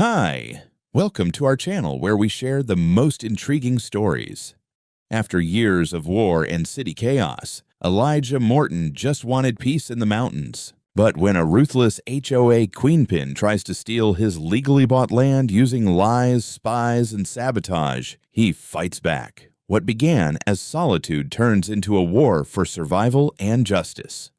Hi! Welcome to our channel where we share the most intriguing stories. After years of war and city chaos, Elijah Morton just wanted peace in the mountains. But when a ruthless HOA queenpin tries to steal his legally bought land using lies, spies, and sabotage, he fights back. What began as solitude turns into a war for survival and justice.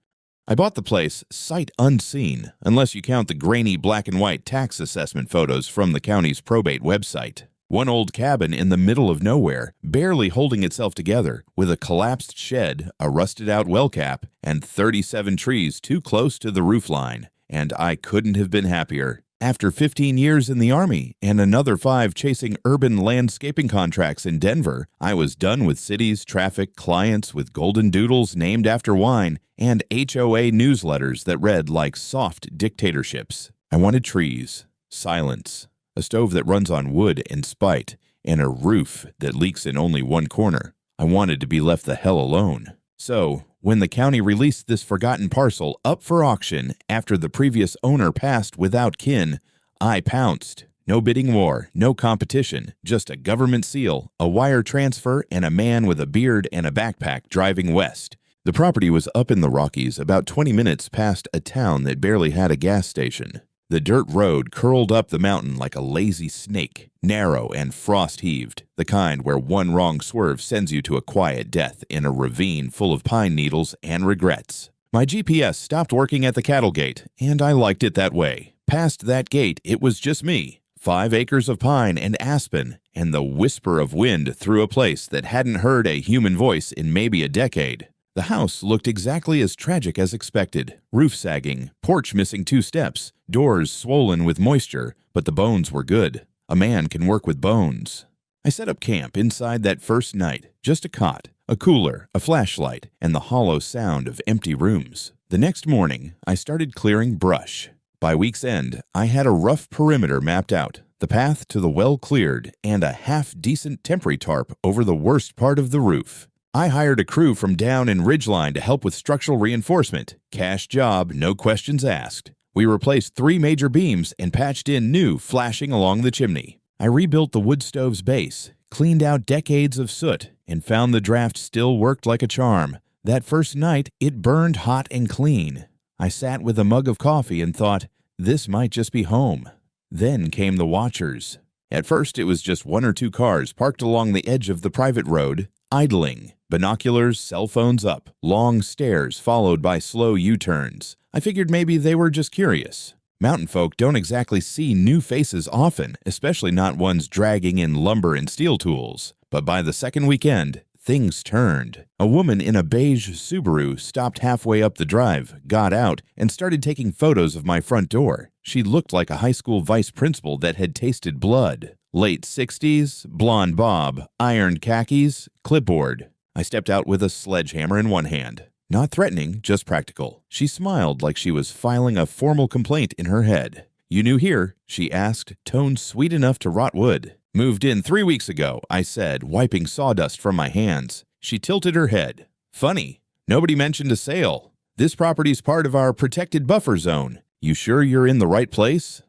I bought the place sight unseen, unless you count the grainy black and white tax assessment photos from the county's probate website. One old cabin in the middle of nowhere, barely holding itself together, with a collapsed shed, a rusted-out well cap, and 37 trees too close to the roofline. And I couldn't have been happier. After 15 years in the Army and another 5 chasing urban landscaping contracts in Denver, I was done with cities, traffic, clients with golden doodles named after wine, and HOA newsletters that read like soft dictatorships. I wanted trees, silence, a stove that runs on wood and spite, and a roof that leaks in only one corner. I wanted to be left the hell alone. So, when the county released this forgotten parcel up for auction after the previous owner passed without kin, I pounced. No bidding war, no competition, just a government seal, a wire transfer, and a man with a beard and a backpack driving west. The property was up in the Rockies, about 20 minutes past a town that barely had a gas station. The dirt road curled up the mountain like a lazy snake, narrow and frost-heaved, the kind where one wrong swerve sends you to a quiet death in a ravine full of pine needles and regrets. My GPS stopped working at the cattle gate, and I liked it that way. Past that gate, it was just me, 5 acres of pine and aspen, and the whisper of wind through a place that hadn't heard a human voice in maybe a decade. The house looked exactly as tragic as expected. Roof sagging, porch missing 2 steps, doors swollen with moisture, but the bones were good. A man can work with bones. I set up camp inside that first night, just a cot, a cooler, a flashlight, and the hollow sound of empty rooms. The next morning, I started clearing brush. By week's end, I had a rough perimeter mapped out, the path to the well cleared, and a half-decent temporary tarp over the worst part of the roof. I hired a crew from down in Ridgeline to help with structural reinforcement. Cash job, no questions asked. We replaced 3 major beams and patched in new flashing along the chimney. I rebuilt the wood stove's base, cleaned out decades of soot, and found the draft still worked like a charm. That first night, it burned hot and clean. I sat with a mug of coffee and thought, this might just be home. Then came the watchers. At first, it was just 1 or 2 cars parked along the edge of the private road, idling. Binoculars, cell phones up, long stares followed by slow U-turns. I figured maybe they were just curious. Mountain folk don't exactly see new faces often, especially not ones dragging in lumber and steel tools. But by the second weekend, things turned. A woman in a beige Subaru stopped halfway up the drive, got out, and started taking photos of my front door. She looked like a high school vice principal that had tasted blood. Late 60s, blonde bob, ironed khakis, clipboard. I stepped out with a sledgehammer in one hand. Not threatening, just practical. She smiled like she was filing a formal complaint in her head. "You new here?" she asked, tone sweet enough to rot wood. "Moved in 3 weeks ago," I said, wiping sawdust from my hands. She tilted her head. "Funny, nobody mentioned a sale. This property's part of our protected buffer zone. You sure you're in the right place?"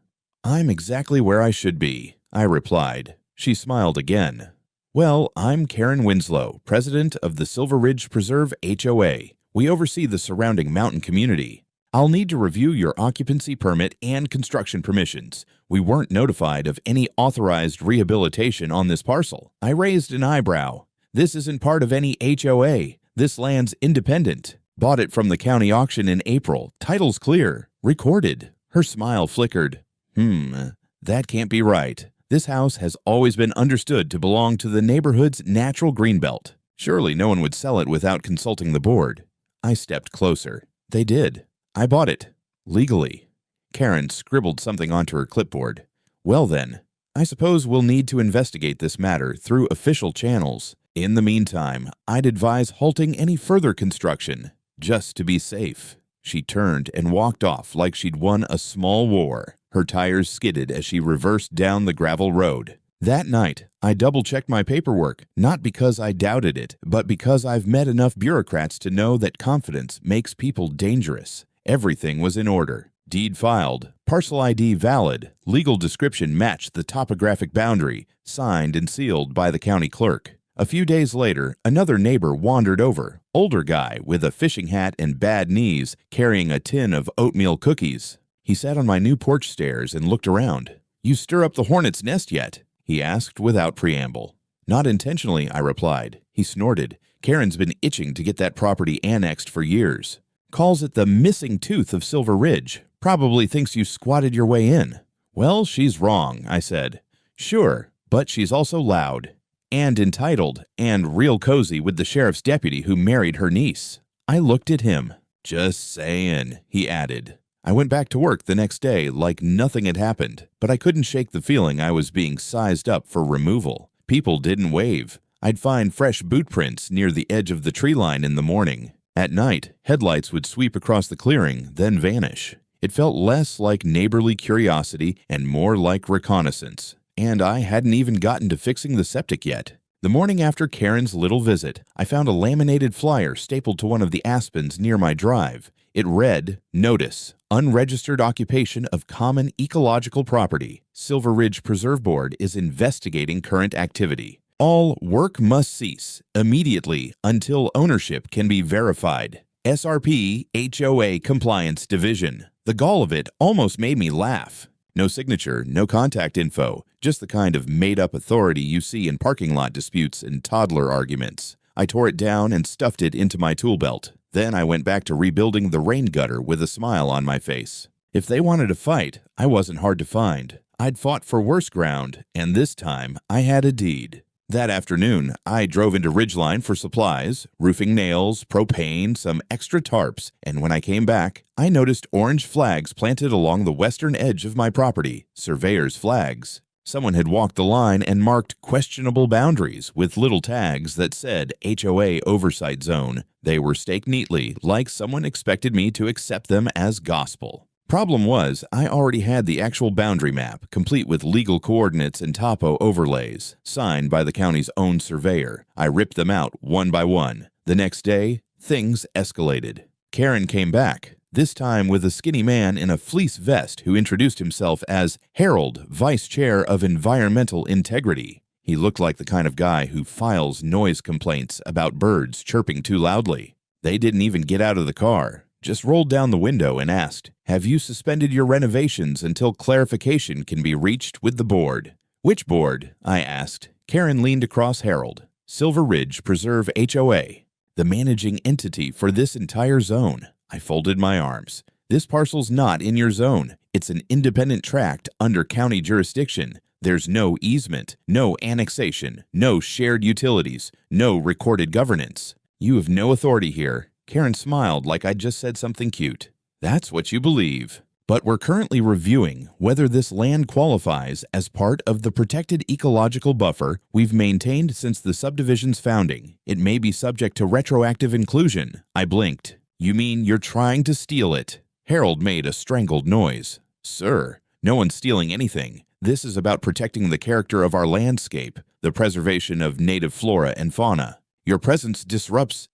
"I'm exactly where I should be," I replied. She smiled again. "Well, I'm Karen Winslow, president of the Silver Ridge Preserve HOA. We oversee the surrounding mountain community. I'll need to review your occupancy permit and construction permissions. We weren't notified of any authorized rehabilitation on this parcel." I raised an eyebrow. "This isn't part of any HOA. This land's independent. Bought it from the county auction in April. Title's clear. Recorded." Her smile flickered. That can't be right. This house has always been understood to belong to the neighborhood's natural greenbelt. Surely no one would sell it without consulting the board. I stepped closer. They did. I bought it. Legally. Karen scribbled something onto her clipboard. "Well then, I suppose we'll need to investigate this matter through official channels. In the meantime, I'd advise halting any further construction, just to be safe." She turned and walked off like she'd won a small war. Her tires skidded as she reversed down the gravel road. That night, I double-checked my paperwork, not because I doubted it, but because I've met enough bureaucrats to know that confidence makes people dangerous. Everything was in order. Deed filed, parcel ID valid, legal description matched the topographic boundary, signed and sealed by the county clerk. A few days later, another neighbor wandered over, older guy with a fishing hat and bad knees, carrying a tin of oatmeal cookies. He sat on my new porch stairs and looked around. "You stir up the hornet's nest yet?" he asked without preamble. "Not intentionally," I replied. He snorted. "Karen's been itching to get that property annexed for years. Calls it the missing tooth of Silver Ridge. Probably thinks you squatted your way in." "Well, she's wrong," I said. "Sure, but she's also loud. And entitled, and real cozy with the sheriff's deputy who married her niece." I looked at him. "Just saying," he added. I went back to work the next day like nothing had happened, but I couldn't shake the feeling I was being sized up for removal. People didn't wave. I'd find fresh boot prints near the edge of the tree line in the morning. At night, headlights would sweep across the clearing, then vanish. It felt less like neighborly curiosity and more like reconnaissance. And I hadn't even gotten to fixing the septic yet. The morning after Karen's little visit, I found a laminated flyer stapled to one of the aspens near my drive. It read, "Notice, unregistered occupation of common ecological property. Silver Ridge Preserve Board is investigating current activity. All work must cease immediately until ownership can be verified. SRP HOA Compliance Division." The gall of it almost made me laugh. No signature, no contact info, just the kind of made-up authority you see in parking lot disputes and toddler arguments. I tore it down and stuffed it into my tool belt. Then I went back to rebuilding the rain gutter with a smile on my face. If they wanted to fight, I wasn't hard to find. I'd fought for worse ground, and this time I had a deed. That afternoon, I drove into Ridgeline for supplies, roofing nails, propane, some extra tarps, and when I came back, I noticed orange flags planted along the western edge of my property, surveyor's flags. Someone had walked the line and marked questionable boundaries with little tags that said HOA Oversight Zone. They were staked neatly, like someone expected me to accept them as gospel. Problem was, I already had the actual boundary map, complete with legal coordinates and topo overlays, signed by the county's own surveyor. I ripped them out one by one. The next day, things escalated. Karen came back, this time with a skinny man in a fleece vest who introduced himself as Harold, Vice Chair of Environmental Integrity. He looked like the kind of guy who files noise complaints about birds chirping too loudly. They didn't even get out of the car. Just rolled down the window and asked, "Have you suspended your renovations until clarification can be reached with the board?" "Which board?" I asked. Karen leaned across Harold. "Silver Ridge Preserve HOA, the managing entity for this entire zone." I folded my arms. "This parcel's not in your zone. It's an independent tract under county jurisdiction. There's no easement, no annexation, no shared utilities, no recorded governance. You have no authority here." Karen smiled like I'd just said something cute. "That's what you believe. But we're currently reviewing whether this land qualifies as part of the protected ecological buffer we've maintained since the subdivision's founding. It may be subject to retroactive inclusion." I blinked. "You mean you're trying to steal it?" Harold made a strangled noise. "Sir, no one's stealing anything. This is about protecting the character of our landscape, the preservation of native flora and fauna. Your presence disrupts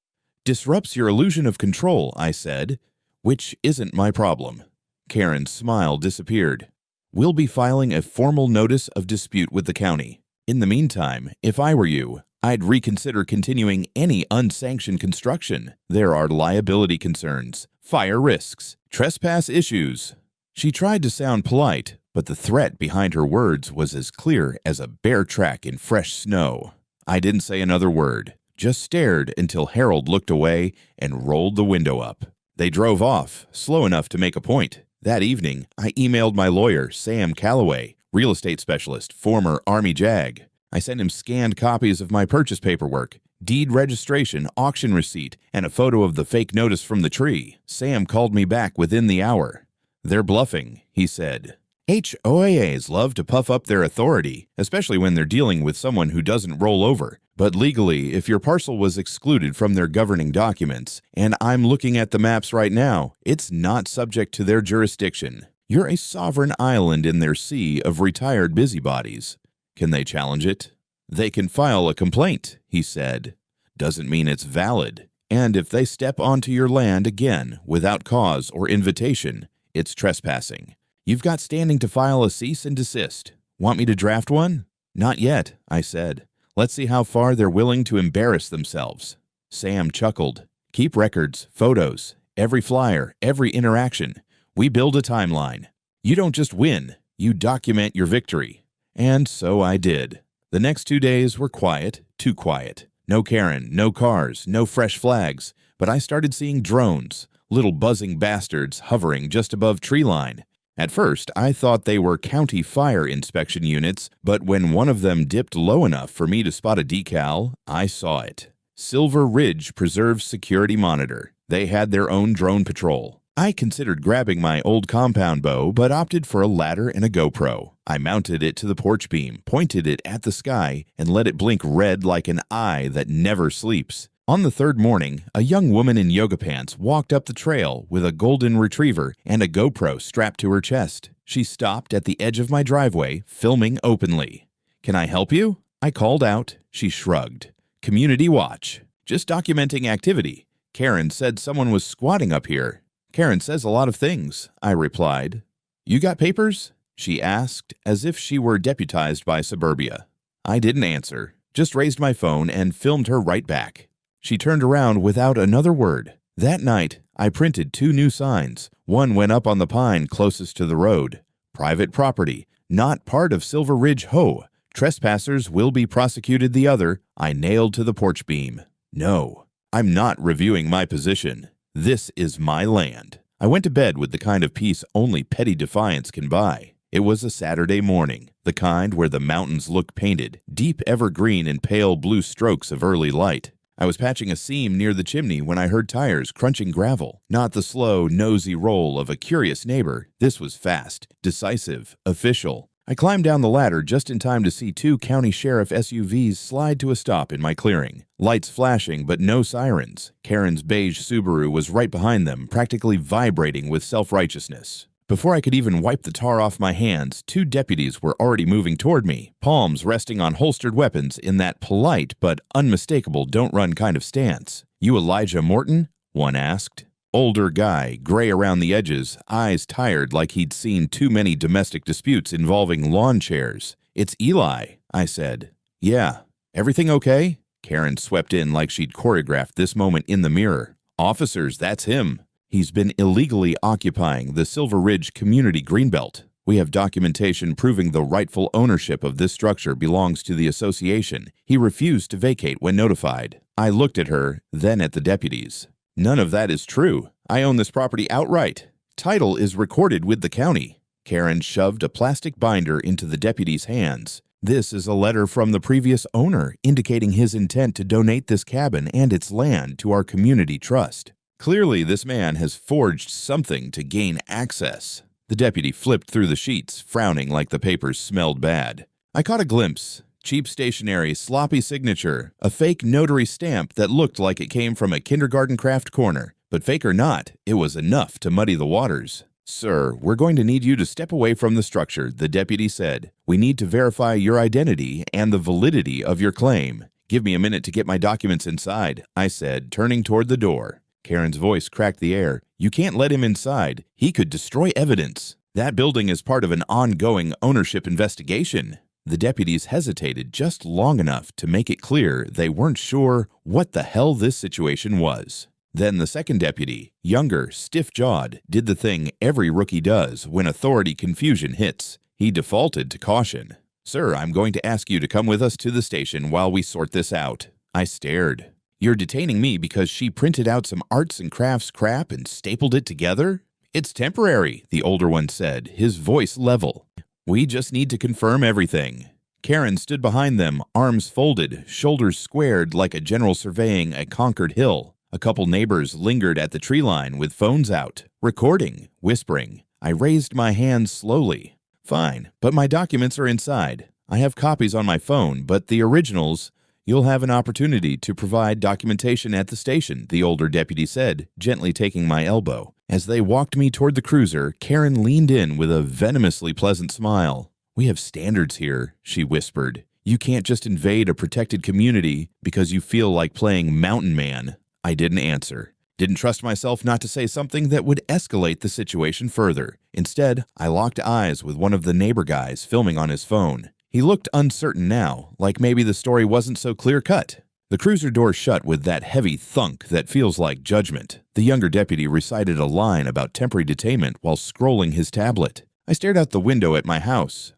your illusion of control," I said, "which isn't my problem." Karen's smile disappeared. "We'll be filing a formal notice of dispute with the county. In the meantime, if I were you, I'd reconsider continuing any unsanctioned construction. There are liability concerns, fire risks, trespass issues." She tried to sound polite, but the threat behind her words was as clear as a bear track in fresh snow. I didn't say another word. Just stared until Harold looked away and rolled the window up. They drove off, slow enough to make a point. That evening, I emailed my lawyer, Sam Calloway, real estate specialist, former Army JAG. I sent him scanned copies of my purchase paperwork, deed registration, auction receipt, and a photo of the fake notice from the tree. Sam called me back within the hour. "They're bluffing," he said. HOAs love to puff up their authority, especially when they're dealing with someone who doesn't roll over. But legally, if your parcel was excluded from their governing documents, and I'm looking at the maps right now, it's not subject to their jurisdiction. You're a sovereign island in their sea of retired busybodies. Can they challenge it? "They can file a complaint," he said. "Doesn't mean it's valid. And if they step onto your land again without cause or invitation, It's trespassing. You've got standing to file a cease and desist. Want me to draft one? Not yet, I said. Let's see how far they're willing to embarrass themselves. Sam chuckled. Keep records, photos, every flyer, every interaction. We build a timeline. You don't just win, you document your victory. And so I did. The next 2 days were quiet, too quiet. No Karen, no cars, no fresh flags. But I started seeing drones, little buzzing bastards hovering just above tree line. At first, I thought they were county fire inspection units, but when one of them dipped low enough for me to spot a decal, I saw it. Silver Ridge Preserve Security Monitor. They had their own drone patrol. I considered grabbing my old compound bow, but opted for a ladder and a GoPro. I mounted it to the porch beam, pointed it at the sky, and let it blink red like an eye that never sleeps. On the third morning, a young woman in yoga pants walked up the trail with a golden retriever and a GoPro strapped to her chest. She stopped at the edge of my driveway, filming openly. Can I help you? I called out. She shrugged. Community watch. Just documenting activity. Karen said someone was squatting up here. Karen says a lot of things, I replied. You got papers? She asked, as if she were deputized by suburbia. I didn't answer, just raised my phone and filmed her right back. She turned around without another word. That night, I printed 2 new signs. One went up on the pine closest to the road. Private property, not part of Silver Ridge HOA. Trespassers will be prosecuted. The other, I nailed to the porch beam. No, I'm not reviewing my position. This is my land. I went to bed with the kind of peace only petty defiance can buy. It was a Saturday morning, the kind where the mountains look painted, deep evergreen and pale blue strokes of early light. I was patching a seam near the chimney when I heard tires crunching gravel. Not the slow, nosy roll of a curious neighbor. This was fast, decisive, official. I climbed down the ladder just in time to see 2 county sheriff SUVs slide to a stop in my clearing. Lights flashing, but no sirens. Karen's beige Subaru was right behind them, practically vibrating with self-righteousness. Before I could even wipe the tar off my hands, 2 deputies were already moving toward me, palms resting on holstered weapons in that polite but unmistakable don't-run kind of stance. You Elijah Morton? One asked. Older guy, gray around the edges, eyes tired like he'd seen too many domestic disputes involving lawn chairs. It's Eli, I said. Yeah. Everything okay? Karen swept in like she'd choreographed this moment in the mirror. Officers, that's him. He's been illegally occupying the Silver Ridge Community Greenbelt. We have documentation proving the rightful ownership of this structure belongs to the association. He refused to vacate when notified. I looked at her, then at the deputies. None of that is true. I own this property outright. Title is recorded with the county. Karen shoved a plastic binder into the deputy's hands. This is a letter from the previous owner indicating his intent to donate this cabin and its land to our community trust. Clearly, this man has forged something to gain access. The deputy flipped through the sheets, frowning like the papers smelled bad. I caught a glimpse. Cheap stationery, sloppy signature, a fake notary stamp that looked like it came from a kindergarten craft corner. But fake or not, it was enough to muddy the waters. Sir, we're going to need you to step away from the structure, the deputy said. We need to verify your identity and the validity of your claim. Give me a minute to get my documents inside, I said, turning toward the door. Karen's voice cracked the air. You can't let him inside. He could destroy evidence. That building is part of an ongoing ownership investigation. The deputies hesitated just long enough to make it clear they weren't sure what the hell this situation was. Then the second deputy, younger, stiff-jawed, did the thing every rookie does when authority confusion hits. He defaulted to caution. Sir, I'm going to ask you to come with us to the station while we sort this out. I stared. You're detaining me because she printed out some arts and crafts crap and stapled it together? It's temporary, the older one said, his voice level. We just need to confirm everything. Karen stood behind them, arms folded, shoulders squared like a general surveying a conquered hill. A couple neighbors lingered at the tree line with phones out, recording, whispering. I raised my hands slowly. Fine, but my documents are inside. I have copies on my phone, but the originals... You'll have an opportunity to provide documentation at the station, the older deputy said, gently taking my elbow. As they walked me toward the cruiser, Karen leaned in with a venomously pleasant smile. We have standards here, she whispered. You can't just invade a protected community because you feel like playing Mountain Man. I didn't answer. Didn't trust myself not to say something that would escalate the situation further. Instead, I locked eyes with one of the neighbor guys filming on his phone. He looked uncertain now, like maybe the story wasn't so clear-cut. The cruiser door shut with that heavy thunk that feels like judgment. The younger deputy recited a line about temporary detainment while scrolling his tablet. I stared out the window at my house,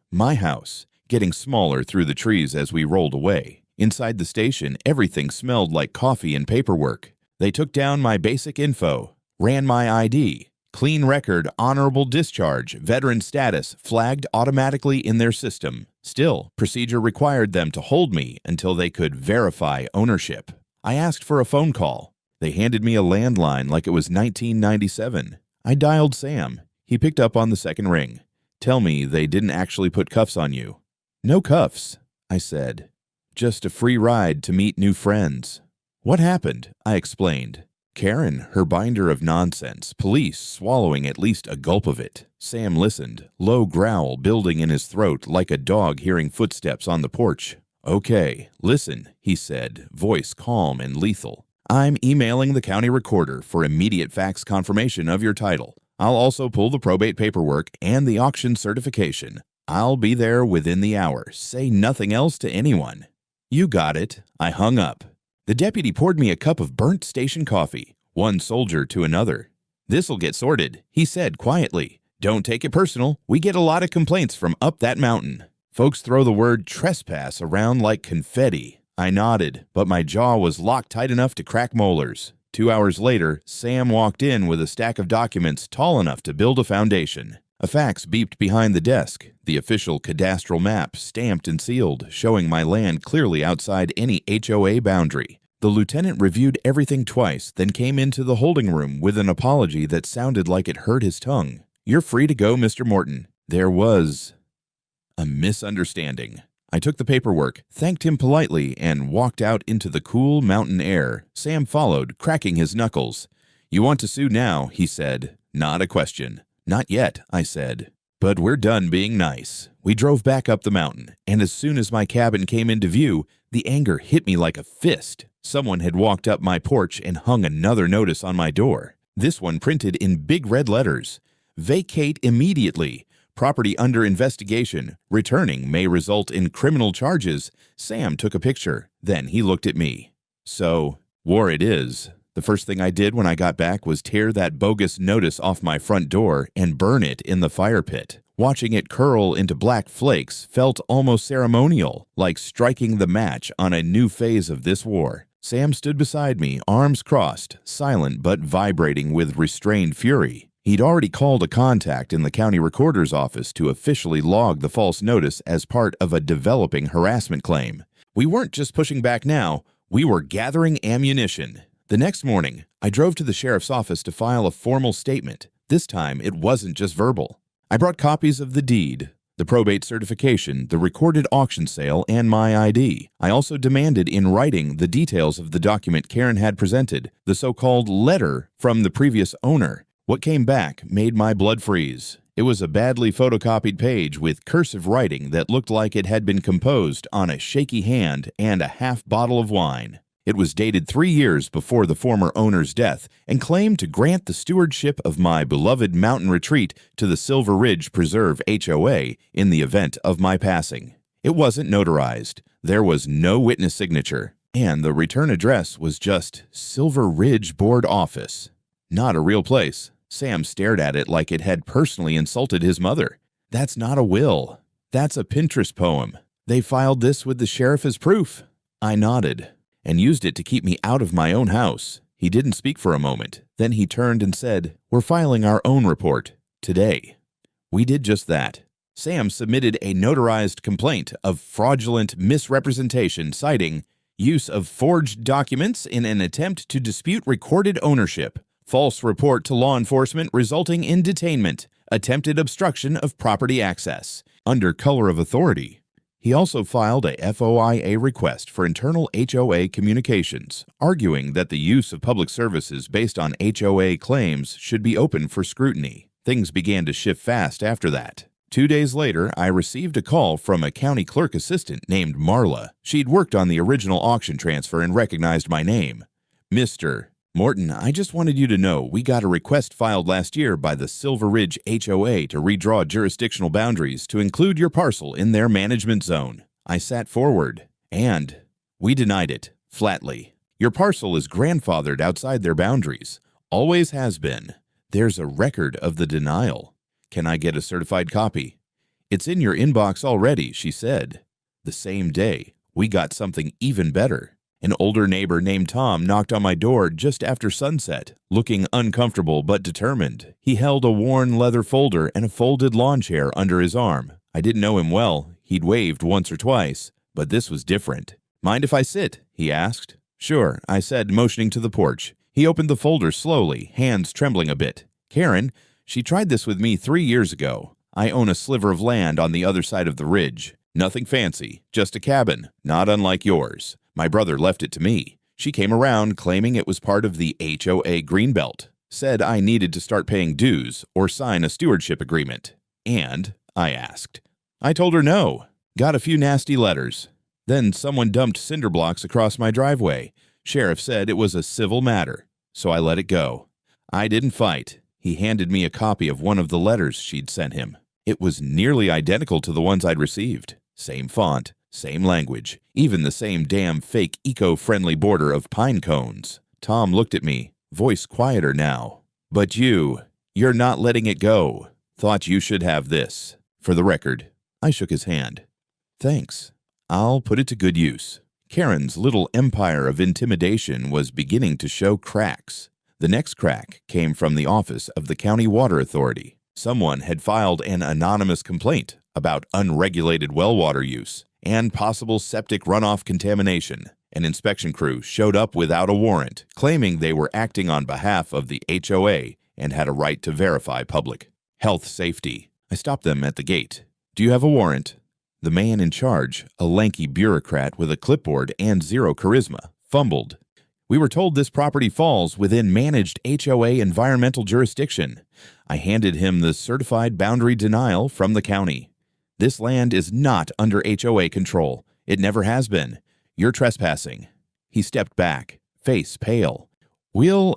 getting smaller through the trees as we rolled away. Inside the station, everything smelled like coffee and paperwork. They took down my basic info, ran my ID, clean record, honorable discharge, veteran status, flagged automatically in their system. Still, procedure required them to hold me until they could verify ownership. I asked for a phone call. They handed me a landline like it was 1997. I dialed Sam. He picked up on the second ring. Tell me they didn't actually put cuffs on you. No cuffs, I said. Just a free ride to meet new friends. What happened? I explained. Karen, her binder of nonsense, police swallowing at least a gulp of it. Sam listened, low growl building in his throat like a dog hearing footsteps on the porch. Okay, listen, he said, voice calm and lethal. I'm emailing the county recorder for immediate fax confirmation of your title. I'll also pull the probate paperwork and the auction certification. I'll be there within the hour. Say nothing else to anyone. You got it. I hung up. The deputy poured me a cup of burnt station coffee, one soldier to another. This'll get sorted, he said quietly. Don't take it personal. We get a lot of complaints from up that mountain. Folks throw the word trespass around like confetti. I nodded, but my jaw was locked tight enough to crack molars. 2 hours later, Sam walked in with a stack of documents tall enough to build a foundation. A fax beeped behind the desk, the official cadastral map stamped and sealed, showing my land clearly outside any HOA boundary. The lieutenant reviewed everything twice, then came into the holding room with an apology that sounded like it hurt his tongue. You're free to go, Mr. Morton. There was a misunderstanding. I took the paperwork, thanked him politely, and walked out into the cool mountain air. Sam followed, cracking his knuckles. You want to sue now, he said. Not a question. Not yet, I said. But we're done being nice. We drove back up the mountain, and as soon as my cabin came into view, the anger hit me like a fist. Someone had walked up my porch and hung another notice on my door. This one printed in big red letters. Vacate immediately. Property under investigation. Returning may result in criminal charges. Sam took a picture. Then he looked at me. So, war it is. The first thing I did when I got back was tear that bogus notice off my front door and burn it in the fire pit. Watching it curl into black flakes felt almost ceremonial, like striking the match on a new phase of this war. Sam stood beside me, arms crossed, silent but vibrating with restrained fury. He'd already called a contact in the county recorder's office to officially log the false notice as part of a developing harassment claim. We weren't just pushing back now, we were gathering ammunition. The next morning, I drove to the sheriff's office to file a formal statement. This time, it wasn't just verbal. I brought copies of the deed, the probate certification, the recorded auction sale, and my ID. I also demanded in writing the details of the document Karen had presented, the so-called letter from the previous owner. What came back made my blood freeze. It was a badly photocopied page with cursive writing that looked like it had been composed on a shaky hand and a half bottle of wine. It was dated 3 years before the former owner's death and claimed to grant the stewardship of my beloved mountain retreat to the Silver Ridge Preserve HOA in the event of my passing. It wasn't notarized. There was no witness signature. And the return address was just Silver Ridge Board Office. Not a real place. Sam stared at it like it had personally insulted his mother. That's not a will. That's a Pinterest poem. They filed this with the sheriff as proof. I nodded. And used it to keep me out of my own house. He didn't speak for a moment. Then he turned and said, We're filing our own report today. We did just that. Sam submitted a notarized complaint of fraudulent misrepresentation citing use of forged documents in an attempt to dispute recorded ownership, false report to law enforcement resulting in detainment, attempted obstruction of property access, under color of authority. He also filed a FOIA request for internal HOA communications, arguing that the use of public services based on HOA claims should be open for scrutiny. Things began to shift fast after that. 2 days later, I received a call from a county clerk assistant named Marla. She'd worked on the original auction transfer and recognized my name. Mr. Morton, I just wanted you to know we got a request filed last year by the Silver Ridge HOA to redraw jurisdictional boundaries to include your parcel in their management zone. I sat forward, and we denied it, flatly. Your parcel is grandfathered outside their boundaries. Always has been. There's a record of the denial. Can I get a certified copy? It's in your inbox already, she said. The same day, we got something even better. An older neighbor named Tom knocked on my door just after sunset, looking uncomfortable but determined. He held a worn leather folder and a folded lawn chair under his arm. I didn't know him well. He'd waved once or twice, but this was different. Mind if I sit? He asked. Sure, I said, motioning to the porch. He opened the folder slowly, hands trembling a bit. Karen, she tried this with me 3 years ago. I own a sliver of land on the other side of the ridge. Nothing fancy, just a cabin, not unlike yours. My brother left it to me. She came around claiming it was part of the HOA Greenbelt. Said I needed to start paying dues or sign a stewardship agreement. And I asked. I told her no. Got a few nasty letters. Then someone dumped cinder blocks across my driveway. Sheriff said it was a civil matter, so I let it go. I didn't fight. He handed me a copy of one of the letters she'd sent him. It was nearly identical to the ones I'd received. Same font, same language, even the same damn fake eco-friendly border of pine cones. Tom looked at me, voice quieter now. But you're not letting it go. Thought you should have this. For the record, I shook his hand. Thanks. I'll put it to good use. Karen's little empire of intimidation was beginning to show cracks. The next crack came from the office of the County Water Authority. Someone had filed an anonymous complaint about unregulated well water use and possible septic runoff contamination. An inspection crew showed up without a warrant, claiming they were acting on behalf of the HOA and had a right to verify public health safety. I stopped them at the gate. Do you have a warrant? The man in charge, a lanky bureaucrat with a clipboard and zero charisma, fumbled. We were told this property falls within managed HOA environmental jurisdiction. I handed him the certified boundary denial from the county. This land is not under HOA control. It never has been. You're trespassing. He stepped back, face pale. We'll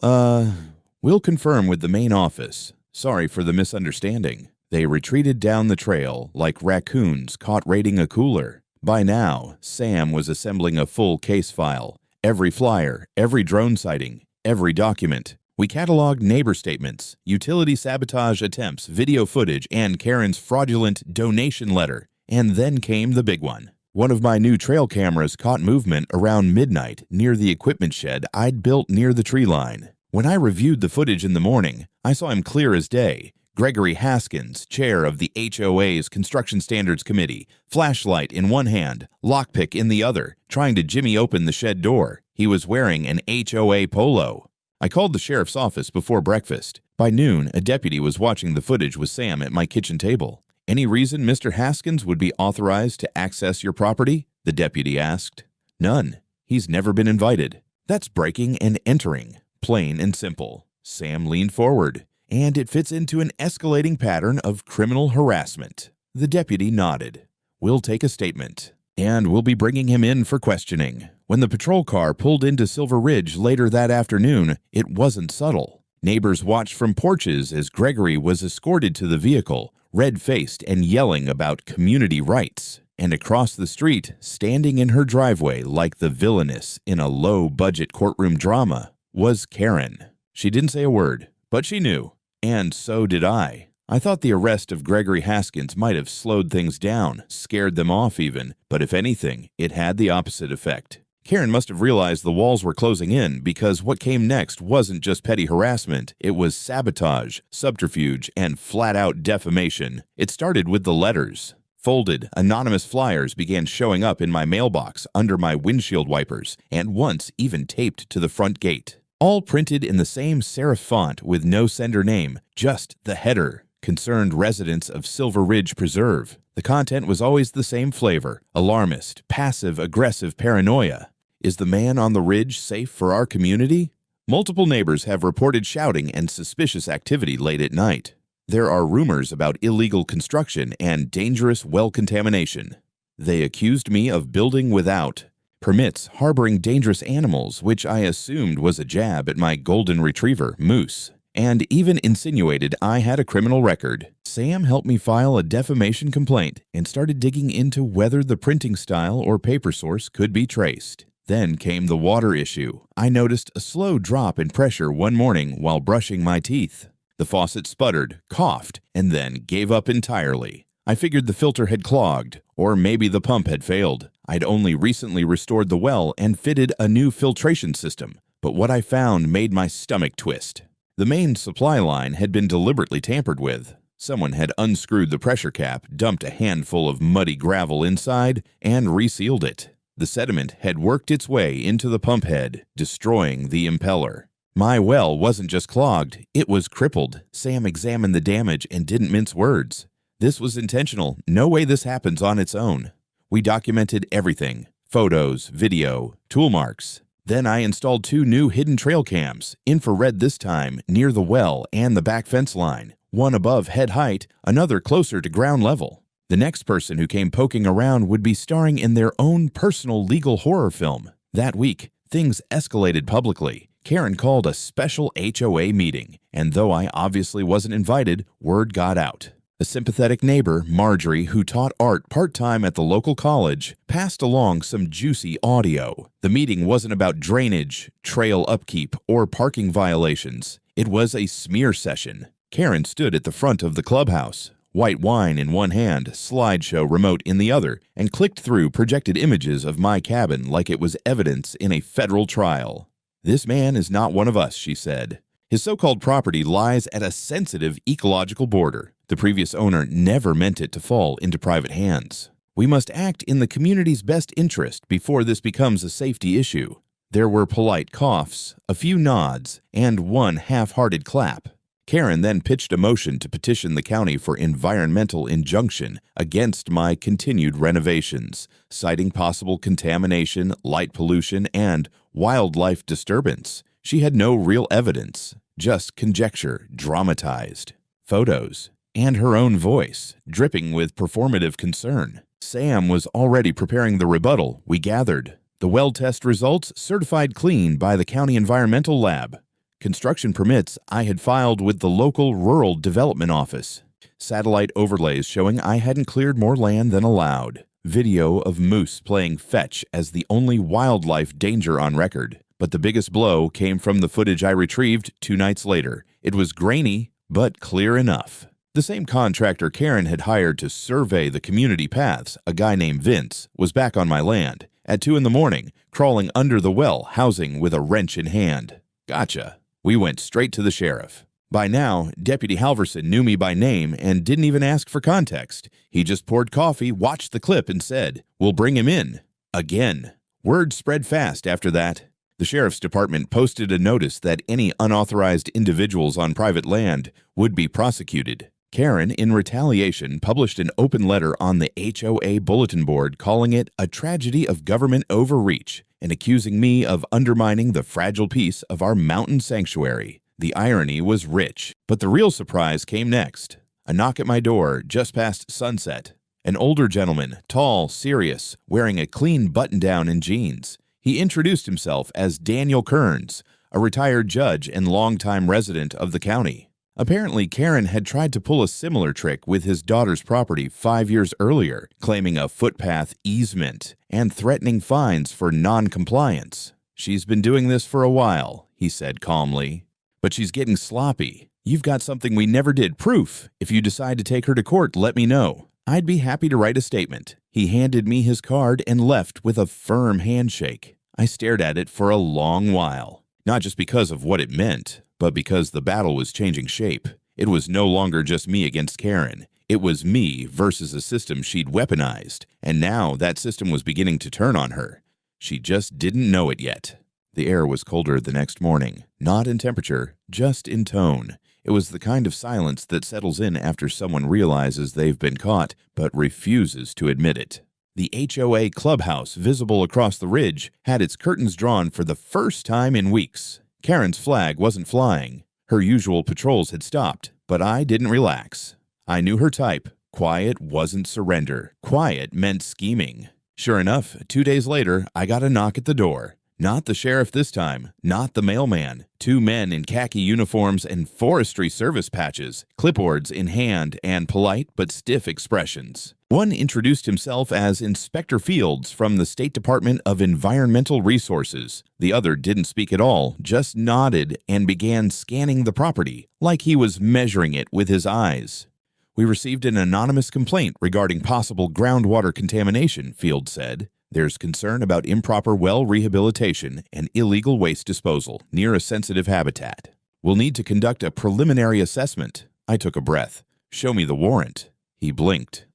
confirm with the main office. Sorry for the misunderstanding. They retreated down the trail like raccoons caught raiding a cooler. By now, Sam was assembling a full case file. Every flyer, every drone sighting, every document. We cataloged neighbor statements, utility sabotage attempts, video footage, and Karen's fraudulent donation letter. And then came the big one. One of my new trail cameras caught movement around midnight near the equipment shed I'd built near the tree line. When I reviewed the footage in the morning, I saw him clear as day. Gregory Haskins, chair of the HOA's Construction Standards Committee, flashlight in one hand, lockpick in the other, trying to jimmy open the shed door. He was wearing an HOA polo. I called the sheriff's office before breakfast. By noon, a deputy was watching the footage with Sam at my kitchen table. Any reason Mr. Haskins would be authorized to access your property? The deputy asked. None. He's never been invited. That's breaking and entering. Plain and simple. Sam leaned forward. And it fits into an escalating pattern of criminal harassment. The deputy nodded. We'll take a statement. And we'll be bringing him in for questioning. When the patrol car pulled into Silver Ridge later that afternoon, it wasn't subtle. Neighbors watched from porches as Gregory was escorted to the vehicle, red-faced and yelling about community rights. And across the street, standing in her driveway like the villainess in a low-budget courtroom drama, was Karen. She didn't say a word, but she knew. And so did I. I thought the arrest of Gregory Haskins might have slowed things down, scared them off even, but if anything, it had the opposite effect. Karen must have realized the walls were closing in because what came next wasn't just petty harassment, it was sabotage, subterfuge, and flat-out defamation. It started with the letters. Folded, anonymous flyers began showing up in my mailbox under my windshield wipers, and once even taped to the front gate. All printed in the same serif font with no sender name, just the header. Concerned residents of Silver Ridge Preserve. The content was always the same flavor, alarmist, passive-aggressive paranoia. Is the man on the ridge safe for our community? Multiple neighbors have reported shouting and suspicious activity late at night. There are rumors about illegal construction and dangerous well contamination. They accused me of building without permits harboring dangerous animals, which I assumed was a jab at my golden retriever, Moose, and even insinuated I had a criminal record. Sam helped me file a defamation complaint and started digging into whether the printing style or paper source could be traced. Then came the water issue. I noticed a slow drop in pressure one morning while brushing my teeth. The faucet sputtered, coughed, and then gave up entirely. I figured the filter had clogged, or maybe the pump had failed. I'd only recently restored the well and fitted a new filtration system, but what I found made my stomach twist. The main supply line had been deliberately tampered with. Someone had unscrewed the pressure cap, dumped a handful of muddy gravel inside, and resealed it. The sediment had worked its way into the pump head, destroying the impeller. My well wasn't just clogged, it was crippled. Sam examined the damage and didn't mince words. This was intentional. No way this happens on its own. We documented everything: photos, video, tool marks. Then I installed 2 new hidden trail cams, infrared this time, near the well and the back fence line. One above head height, another closer to ground level. The next person who came poking around would be starring in their own personal legal horror film. That week, things escalated publicly. Karen called a special HOA meeting, and though I obviously wasn't invited, word got out. A sympathetic neighbor, Marjorie, who taught art part-time at the local college, passed along some juicy audio. The meeting wasn't about drainage, trail upkeep, or parking violations. It was a smear session. Karen stood at the front of the clubhouse, white wine in one hand, slideshow remote in the other, and clicked through projected images of my cabin like it was evidence in a federal trial. "This man is not one of us," she said. "His so-called property lies at a sensitive ecological border. The previous owner never meant it to fall into private hands. We must act in the community's best interest before this becomes a safety issue." There were polite coughs, a few nods, and one half-hearted clap. Karen then pitched a motion to petition the county for environmental injunction against my continued renovations, citing possible contamination, light pollution, and wildlife disturbance. She had no real evidence, just conjecture dramatized, photos, and her own voice, dripping with performative concern. Sam was already preparing the rebuttal, we gathered. The well test results certified clean by the county environmental lab. Construction permits I had filed with the local rural development office. Satellite overlays showing I hadn't cleared more land than allowed. Video of moose playing fetch as the only wildlife danger on record. But the biggest blow came from the footage I retrieved 2 nights later. It was grainy, but clear enough. The same contractor Karen had hired to survey the community paths, a guy named Vince, was back on my land at 2 a.m, crawling under the well housing with a wrench in hand. Gotcha. We went straight to the sheriff. By now, Deputy Halverson knew me by name and didn't even ask for context. He just poured coffee, watched the clip, and said, "We'll bring him in." Again. Word spread fast after that. The sheriff's department posted a notice that any unauthorized individuals on private land would be prosecuted. Karen, in retaliation, published an open letter on the HOA bulletin board calling it a tragedy of government overreach and accusing me of undermining the fragile peace of our mountain sanctuary. The irony was rich, but the real surprise came next. A knock at my door just past sunset. An older gentleman, tall, serious, wearing a clean button-down and jeans. He introduced himself as Daniel Kearns, a retired judge and longtime resident of the county. Apparently, Karen had tried to pull a similar trick with his daughter's property 5 years earlier, claiming a footpath easement and threatening fines for non-compliance. "She's been doing this for a while," he said calmly. "But she's getting sloppy. You've got something we never did, proof. If you decide to take her to court, let me know. I'd be happy to write a statement." He handed me his card and left with a firm handshake. I stared at it for a long while, not just because of what it meant, but because the battle was changing shape. It was no longer just me against Karen. It was me versus a system she'd weaponized, and now that system was beginning to turn on her. She just didn't know it yet. The air was colder the next morning, not in temperature, just in tone. It was the kind of silence that settles in after someone realizes they've been caught, but refuses to admit it. The HOA clubhouse, visible across the ridge, had its curtains drawn for the first time in weeks. Karen's flag wasn't flying. Her usual patrols had stopped, but I didn't relax. I knew her type. Quiet wasn't surrender. Quiet meant scheming. Sure enough, 2 days later, I got a knock at the door. Not the sheriff this time, not the mailman. 2 men in khaki uniforms and forestry service patches, clipboards in hand, and polite but stiff expressions. One introduced himself as Inspector Fields from the State Department of Environmental Resources. The other didn't speak at all, just nodded and began scanning the property, like he was measuring it with his eyes. "We received an anonymous complaint regarding possible groundwater contamination," Fields said. "There's concern about improper well rehabilitation and illegal waste disposal near a sensitive habitat. We'll need to conduct a preliminary assessment." I took a breath. "Show me the warrant." He blinked.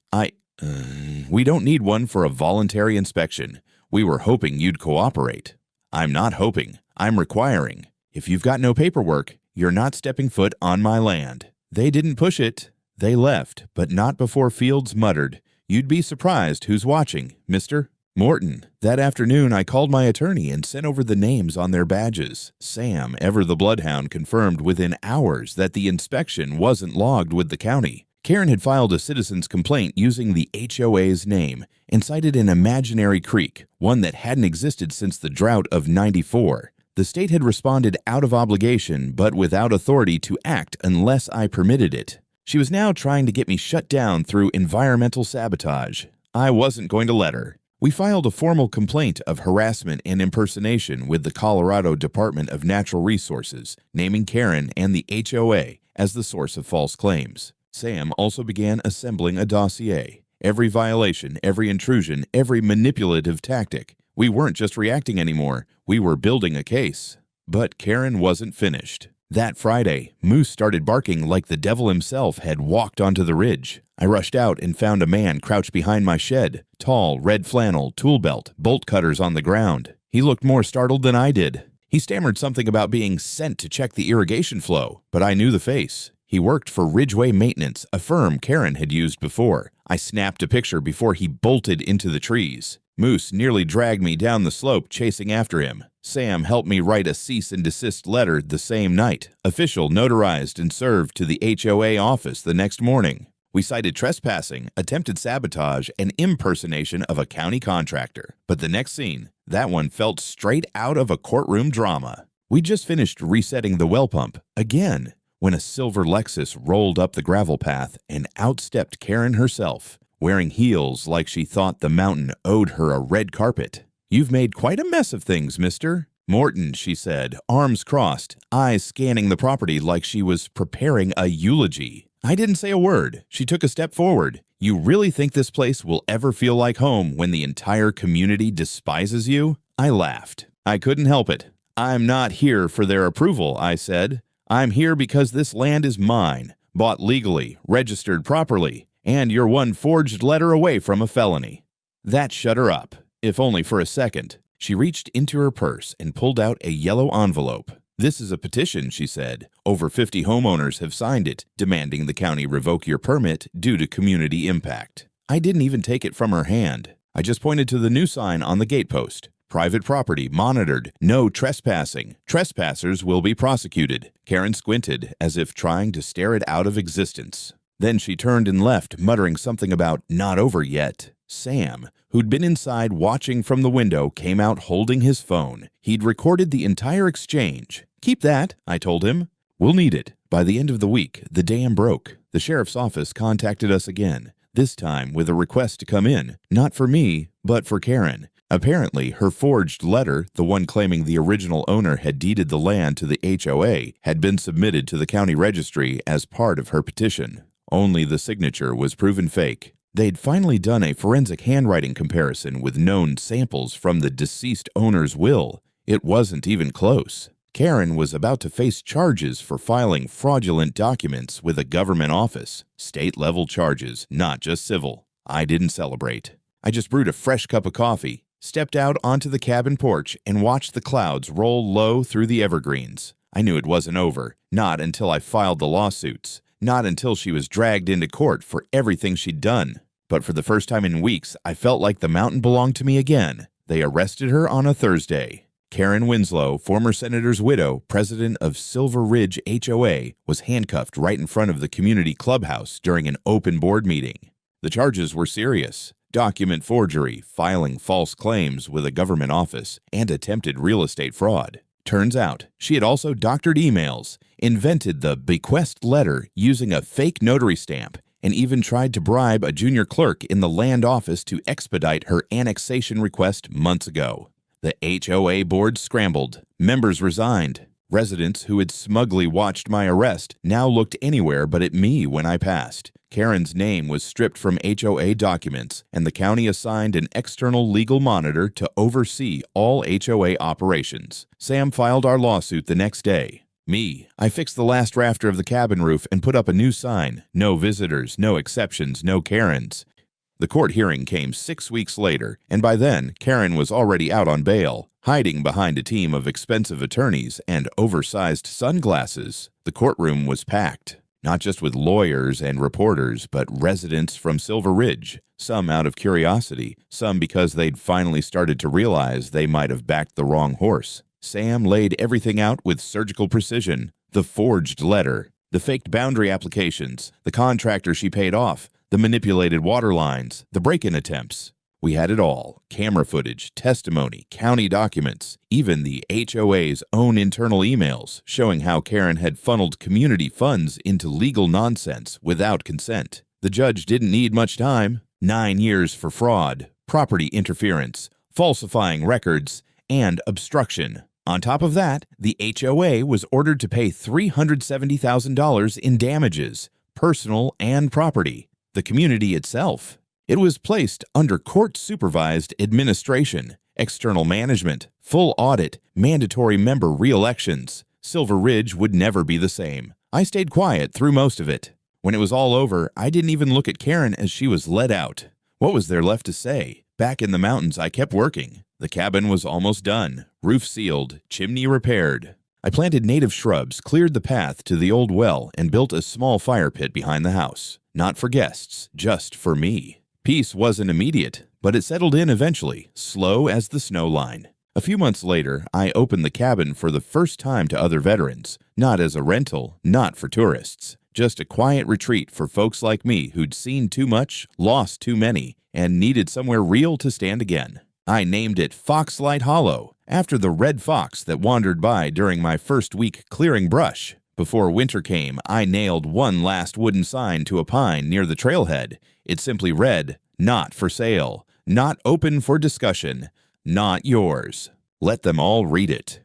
We don't need one for a voluntary inspection. We were hoping you'd cooperate." "I'm not hoping. I'm requiring. If you've got no paperwork, you're not stepping foot on my land." They didn't push it. They left, but not before Fields muttered, "You'd be surprised who's watching, mister." Morton. That afternoon, I called my attorney and sent over the names on their badges. Sam, ever the bloodhound, confirmed within hours that the inspection wasn't logged with the county. Karen had filed a citizen's complaint using the HOA's name and cited an imaginary creek, one that hadn't existed since the drought of '94. The state had responded out of obligation, but without authority to act unless I permitted it. She was now trying to get me shut down through environmental sabotage. I wasn't going to let her. We filed a formal complaint of harassment and impersonation with the Colorado Department of Natural Resources, naming Karen and the HOA as the source of false claims. Sam also began assembling a dossier. Every violation, every intrusion, every manipulative tactic. We weren't just reacting anymore. We were building a case. But Karen wasn't finished. That Friday, Moose started barking like the devil himself had walked onto the ridge. I rushed out and found a man crouched behind my shed. Tall, red flannel, tool belt, bolt cutters on the ground. He looked more startled than I did. He stammered something about being sent to check the irrigation flow, but I knew the face. He worked for Ridgeway Maintenance, a firm Karen had used before. I snapped a picture before he bolted into the trees. Moose nearly dragged me down the slope chasing after him. Sam helped me write a cease and desist letter the same night, official, notarized, and served to the HOA office the next morning. We cited trespassing, attempted sabotage, and impersonation of a county contractor. But the next scene, that one felt straight out of a courtroom drama. We just finished resetting the well pump, again, when a silver Lexus rolled up the gravel path and outstepped Karen herself, wearing heels like she thought the mountain owed her a red carpet. "You've made quite a mess of things, mister." "Morton," she said, arms crossed, eyes scanning the property like she was preparing a eulogy. I didn't say a word. She took a step forward. "You really think this place will ever feel like home when the entire community despises you?" I laughed. I couldn't help it. "I'm not here for their approval," I said. "I'm here because this land is mine, bought legally, registered properly, and you're one forged letter away from a felony." That shut her up, if only for a second. She reached into her purse and pulled out a yellow envelope. "This is a petition," she said. "Over 50 homeowners have signed it, demanding the county revoke your permit due to community impact." I didn't even take it from her hand. I just pointed to the new sign on the gatepost. "Private property monitored. No trespassing. Trespassers will be prosecuted." Karen squinted, as if trying to stare it out of existence. Then she turned and left, muttering something about "not over yet." Sam, who'd been inside watching from the window, came out holding his phone. He'd recorded the entire exchange. "Keep that," I told him. "We'll need it." By the end of the week, the dam broke. The sheriff's office contacted us again, this time with a request to come in, not for me, but for Karen. Apparently, her forged letter, the one claiming the original owner had deeded the land to the HOA, had been submitted to the county registry as part of her petition. Only the signature was proven fake. They'd finally done a forensic handwriting comparison with known samples from the deceased owner's will. It wasn't even close. Karen was about to face charges for filing fraudulent documents with a government office. State-level charges, not just civil. I didn't celebrate. I just brewed a fresh cup of coffee, stepped out onto the cabin porch, and watched the clouds roll low through the evergreens. I knew it wasn't over, not until I filed the lawsuits. Not until she was dragged into court for everything she'd done. But for the first time in weeks, I felt like the mountain belonged to me again. They arrested her on a Thursday. Karen Winslow, former senator's widow, president of Silver Ridge HOA, was handcuffed right in front of the community clubhouse during an open board meeting. The charges were serious. document forgery, filing false claims with a government office, and attempted real estate fraud. Turns out, she had also doctored emails, invented the bequest letter using a fake notary stamp, and even tried to bribe a junior clerk in the land office to expedite her annexation request months ago. The HOA board scrambled. Members resigned. Residents who had smugly watched my arrest now looked anywhere but at me when I passed. Karen's name was stripped from HOA documents, and the county assigned an external legal monitor to oversee all HOA operations. Sam filed our lawsuit the next day. Me, I fixed the last rafter of the cabin roof and put up a new sign: no visitors, no exceptions, no Karens. The court hearing came 6 weeks later, and by then, Karen was already out on bail, hiding behind a team of expensive attorneys and oversized sunglasses. The courtroom was packed, not just with lawyers and reporters, but residents from Silver Ridge, some out of curiosity, some because they'd finally started to realize they might have backed the wrong horse. Sam laid everything out with surgical precision: the forged letter, the faked boundary applications, the contractor she paid off, the manipulated water lines, the break-in attempts. We had it all: camera footage, testimony, county documents, even the HOA's own internal emails showing how Karen had funneled community funds into legal nonsense without consent. The judge didn't need much time. 9 years for fraud, property interference, falsifying records, and obstruction. On top of that, the HOA was ordered to pay $370,000 in damages, personal and property. The community itself. It was placed under court-supervised administration, external management, full audit, mandatory member re-elections. Silver Ridge would never be the same. I stayed quiet through most of it. When it was all over, I didn't even look at Karen as she was let out. What was there left to say? Back in the mountains, I kept working. The cabin was almost done, roof sealed, chimney repaired. I planted native shrubs, cleared the path to the old well, and built a small fire pit behind the house. Not for guests, just for me. Peace wasn't immediate, but it settled in eventually, slow as the snow line. A few months later, I opened the cabin for the first time to other veterans, not as a rental, not for tourists, just a quiet retreat for folks like me who'd seen too much, lost too many, and needed somewhere real to stand again. I named it Foxlight Hollow, after the red fox that wandered by during my first week clearing brush. Before winter came, I nailed one last wooden sign to a pine near the trailhead. It simply read, "Not for sale, not open for discussion, not yours." Let them all read it.